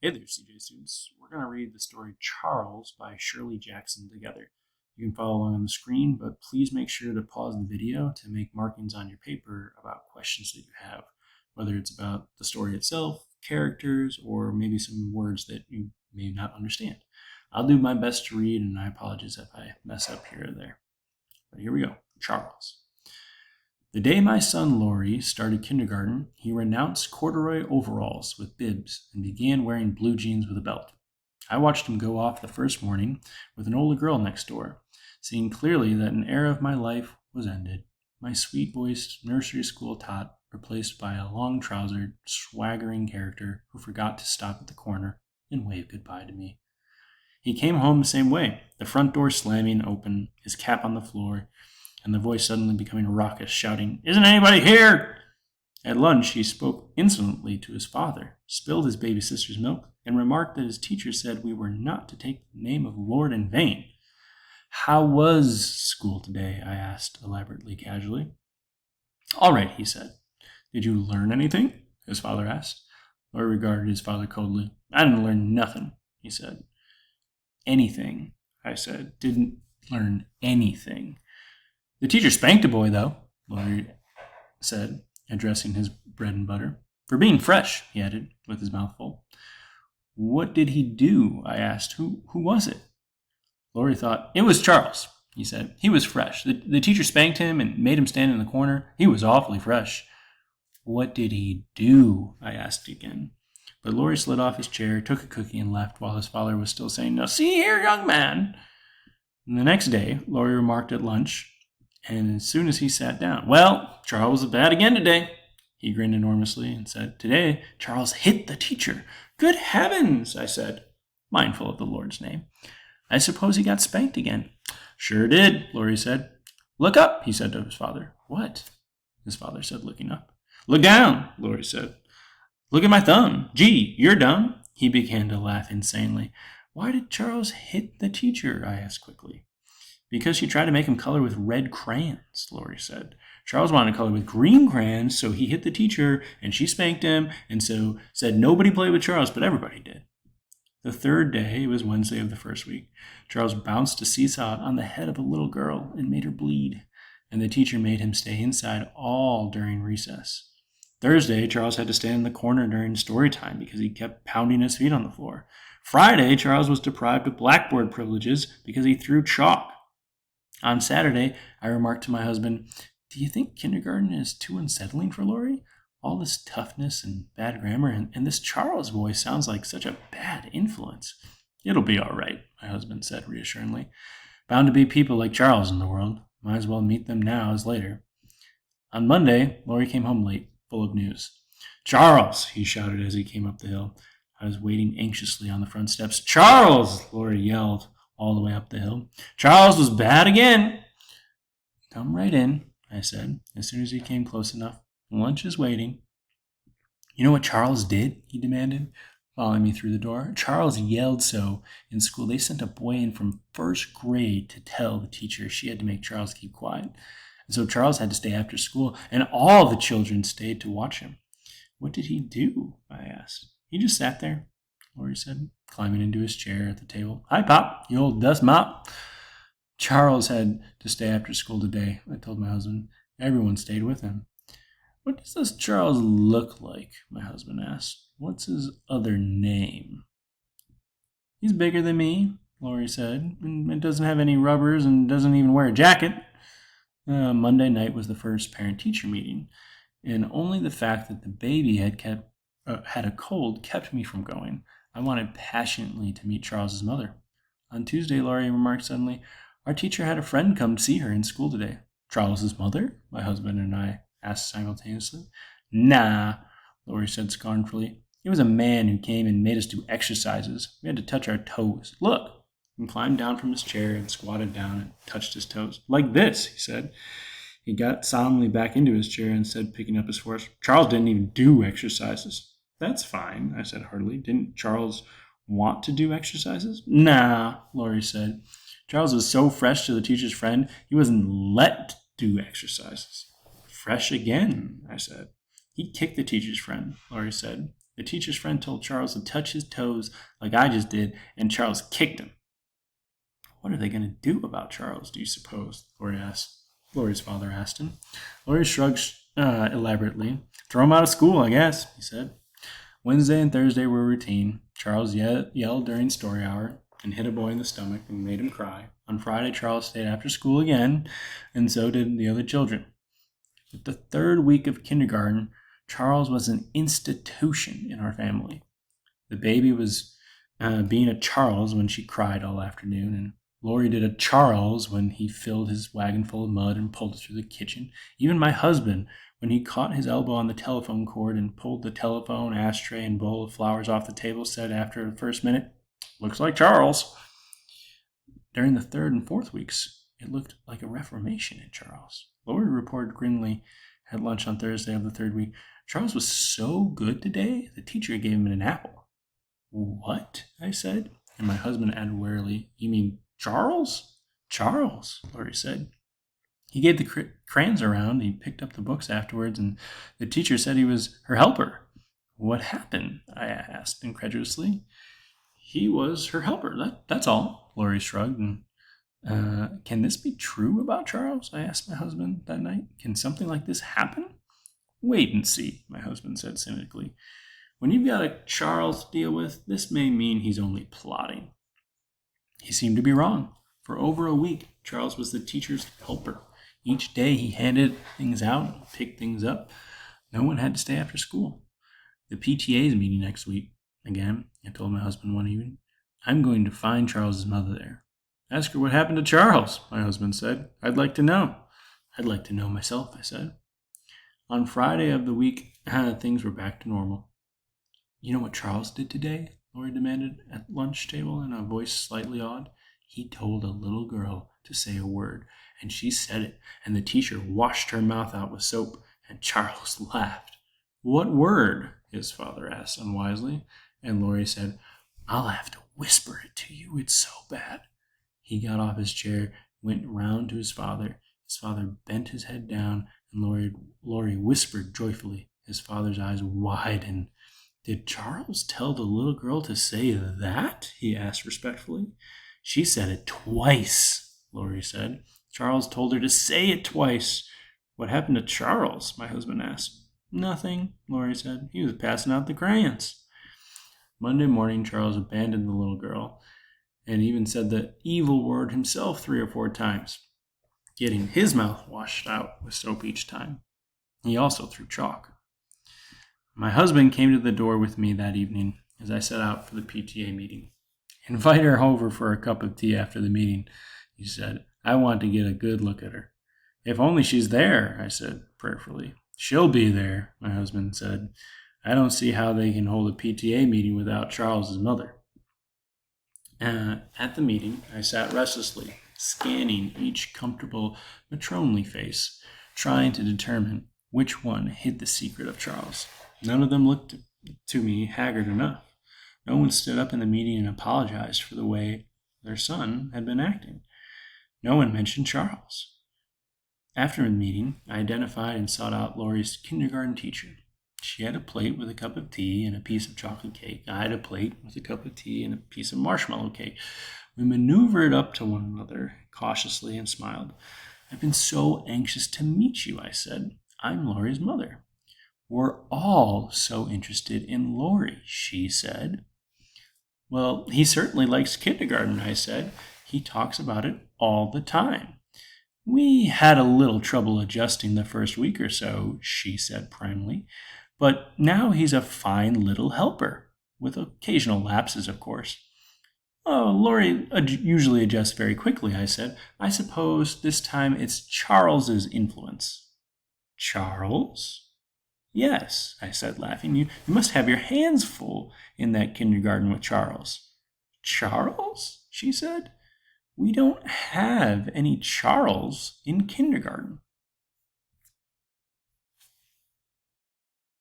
Hey there, CJ students. We're going to read the story Charles by Shirley Jackson together. You can follow along on the screen, but please make sure to pause the video to make markings on your paper about questions that you have, whether it's about the story itself, characters, or maybe some words that you may not understand. I'll do my best to read, and I apologize if I mess up here or there. But here we go. Charles. The day my son Laurie started kindergarten, he renounced corduroy overalls with bibs and began wearing blue jeans with a belt. I watched him go off the first morning with an older girl next door, seeing clearly that an era of my life was ended. My sweet-voiced nursery school tot replaced by a long-trousered, swaggering character who forgot to stop at the corner and wave goodbye to me. He came home the same way, the front door slamming open, his cap on the floor, and the voice suddenly becoming raucous, shouting, "Isn't anybody here?" At lunch, he spoke insolently to his father, spilled his baby sister's milk, and remarked that his teacher said we were not to take the name of Lord in vain. "How was school today?" I asked, elaborately casually. "All right," he said. "Did you learn anything?" his father asked. Laurie regarded his father coldly. "I didn't learn nothing," he said. "Anything," I said. "Didn't learn anything." "The teacher spanked a boy, though," Laurie said, addressing his bread and butter. "For being fresh," he added, with his mouth full. "What did he do?" I asked. Who was it?" Laurie thought. "It was Charles," he said. "He was fresh. The teacher spanked him and made him stand in the corner. He was awfully fresh." "What did he do?" I asked again. But Laurie slid off his chair, took a cookie, and left while his father was still saying, "Now see here, young man." And the next day, Laurie remarked at lunch, and as soon as he sat down, "Well, Charles was bad again today." He grinned enormously and said, "Today, Charles hit the teacher." "Good heavens," I said, mindful of the Lord's name. "I suppose he got spanked again." "Sure did," Laurie said. "Look up," he said to his father. "What?" his father said, looking up. "Look down," Laurie said. "Look at my thumb. Gee, you're dumb." He began to laugh insanely. "Why did Charles hit the teacher?" I asked quickly. "Because she tried to make him color with red crayons," Laurie said. "Charles wanted to color with green crayons, so he hit the teacher, and she spanked him, and so said nobody played with Charles, but everybody did." The third day, it was Wednesday of the first week, Charles bounced a seesaw on the head of a little girl and made her bleed, and the teacher made him stay inside all during recess. Thursday, Charles had to stand in the corner during story time because he kept pounding his feet on the floor. Friday, Charles was deprived of blackboard privileges because he threw chalk. On Saturday, I remarked to my husband, "Do you think kindergarten is too unsettling for Laurie? All this toughness and bad grammar, and this Charles boy sounds like such a bad influence." "It'll be all right," my husband said reassuringly. "Bound to be people like Charles in the world. Might as well meet them now as later." On Monday, Laurie came home late, full of news. "Charles!" he shouted as he came up the hill. I was waiting anxiously on the front steps. "Charles!" Laurie yelled all the way up the hill. "Charles was bad again." "Come right in," I said, as soon as he came close enough. "Lunch is waiting." "You know what Charles did?" he demanded, following me through the door. "Charles yelled so in school they sent a boy in from first grade to tell the teacher she had to make Charles keep quiet. And so Charles had to stay after school, and all the children stayed to watch him." "What did he do?" I asked. "He just sat there," Laurie said, climbing into his chair at the table. "Hi, Pop, you old dust mop." "Charles had to stay after school today," I told my husband. "Everyone stayed with him." "What does this Charles look like?" my husband asked. "What's his other name?" "He's bigger than me," Laurie said, "and doesn't have any rubbers and doesn't even wear a jacket." Monday night was the first parent-teacher meeting, and only the fact that the baby had a cold kept me from going. I wanted passionately to meet Charles's mother. On Tuesday, Laurie remarked suddenly, "Our teacher had a friend come see her in school today." "Charles's mother?" my husband and I asked simultaneously. "Nah," Laurie said scornfully. "It was a man who came and made us do exercises. We had to touch our toes. Look." He climbed down from his chair and squatted down and touched his toes. "Like this," he said. He got solemnly back into his chair and said, picking up his force, "Charles didn't even do exercises." "That's fine," I said heartily. "Didn't Charles want to do exercises?" "Nah," Laurie said. "Charles was so fresh to the teacher's friend, he wasn't let do exercises." "Fresh again," I said. "He kicked the teacher's friend," Laurie said. The teacher's friend told Charles to touch his toes like I just did, and Charles kicked him. What are they going to do about Charles, do you suppose? Laurie's father asked him. Laurie shrugged elaborately. Throw him out of school, I guess, he said. Wednesday and Thursday were routine. Charles yelled during story hour and hit a boy in the stomach and made him cry. On Friday, Charles stayed after school again, and so did the other children. But the third week of kindergarten, Charles was an institution in our family. The baby was being a Charles when she cried all afternoon, and Laurie did a Charles when he filled his wagon full of mud and pulled it through the kitchen. Even my husband, when he caught his elbow on the telephone cord and pulled the telephone, ashtray, and bowl of flowers off the table, said after the first minute, "Looks like Charles." During the third and fourth weeks, it looked like a reformation in Charles. Laurie reported grimly at lunch on Thursday of the third week, "Charles was so good today, the teacher gave him an apple." "What?" I said, and my husband added warily, "You mean Charles?" "Charles," Laurie said. "He gave the crayons around, he picked up the books afterwards, and the teacher said he was her helper." "What happened?" I asked incredulously. "He was her helper, that's all," Laurie shrugged. And can this be true about Charles?" I asked my husband that night. "Can something like this happen?" "Wait and see," my husband said cynically. "When you've got a Charles to deal with, this may mean he's only plotting." He seemed to be wrong. For over a week, Charles was the teacher's helper. Each day he handed things out and picked things up. No one had to stay after school. "The PTA's meeting next week. Again," I told my husband one evening. "I'm going to find Charles's mother there." "Ask her what happened to Charles," my husband said. "I'd like to know." "I'd like to know myself," I said. On Friday of the week, things were back to normal. "You know what Charles did today?" Laurie demanded at lunch table in a voice slightly awed. "He told a little girl to say a word, and she said it, and the teacher washed her mouth out with soap, and Charles laughed." "What word?" his father asked unwisely, and Laurie said, "I'll have to whisper it to you, it's so bad." He got off his chair, went round to his father. His father bent his head down, and Laurie whispered joyfully. His father's eyes widened. "Did Charles tell the little girl to say that?" he asked respectfully. "She said it twice," Laurie said. "Charles told her to say it twice." "What happened to Charles?" my husband asked. "Nothing," Laurie said. "He was passing out the crayons." Monday morning, Charles abandoned the little girl and even said the evil word himself 3 or 4 times, getting his mouth washed out with soap each time. He also threw chalk. My husband came to the door with me that evening as I set out for the PTA meeting. "Invite her over for a cup of tea after the meeting," he said. "I want to get a good look at her." "If only she's there," I said prayerfully. "She'll be there," my husband said. "I don't see how they can hold a PTA meeting without Charles's mother." At the meeting, I sat restlessly, scanning each comfortable, matronly face, trying to determine which one hid the secret of Charles. None of them looked to me haggard enough. No one stood up in the meeting and apologized for the way their son had been acting. No one mentioned Charles. After the meeting, I identified and sought out Laurie's kindergarten teacher. She had a plate with a cup of tea and a piece of chocolate cake. I had a plate with a cup of tea and a piece of marshmallow cake. We maneuvered up to one another cautiously and smiled. "I've been so anxious to meet you," I said. "I'm Laurie's mother." "We're all so interested in Laurie," she said. "Well, he certainly likes kindergarten," I said. "He talks about it all the time." "We had a little trouble adjusting the first week or so," she said primly. "But now he's a fine little helper, with occasional lapses, of course." "Oh, Laurie usually adjusts very quickly," I said. "I suppose this time it's Charles's influence." "Charles?" "Yes," I said, laughing. You must have your hands full in that kindergarten with Charles." "Charles?" she said. "We don't have any Charles in kindergarten."